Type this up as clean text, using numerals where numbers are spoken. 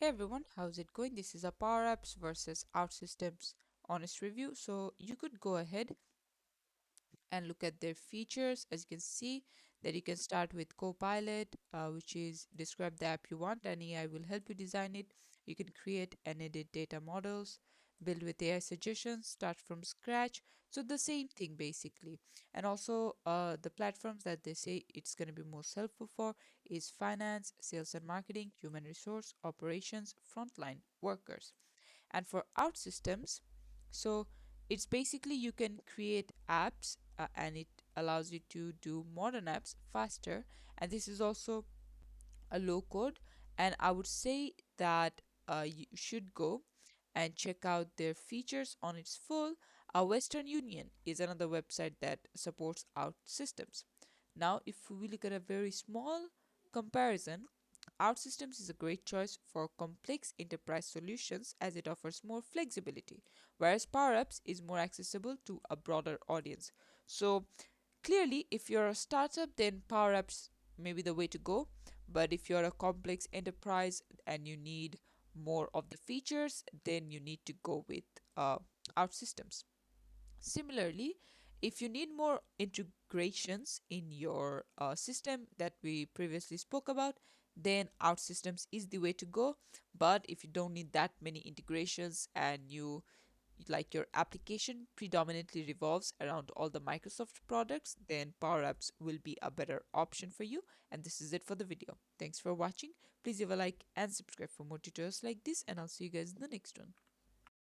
Hey everyone, how's it going? This is a Powerapps versus Outsystems honest review. So you could go ahead and look at their features. As you can see, that you can start with Copilot, which is describe the app you want, and AI will help you design it. You can create and edit data models, build with AI suggestions, start from scratch. So the same thing basically. And also, the platforms that they say it's going to be most helpful for is finance, sales and marketing, human resource, operations, frontline workers. And for Outsystems, so it's basically you can create apps and it allows you to do modern apps faster, and this is also a low code. And I would say that you should go and check out their features on its full. Western Union is another website that supports Outsystems. Now if we look at a very small comparison, OutSystems is a great choice for complex enterprise solutions as it offers more flexibility, whereas PowerApps is more accessible to a broader audience. So clearly, if you're a startup, then PowerApps may be the way to go. But if you're a complex enterprise and you need more of the features, then you need to go with OutSystems. Similarly, if you need more integrations in your system that we previously spoke about, then OutSystems is the way to go. But if you don't need that many integrations and you like your application predominantly revolves around all the Microsoft products, then Power Apps will be a better option for you. And this is it for the video. Thanks for watching. Please leave a like and subscribe for more tutorials like this, and I'll see you guys in the next one.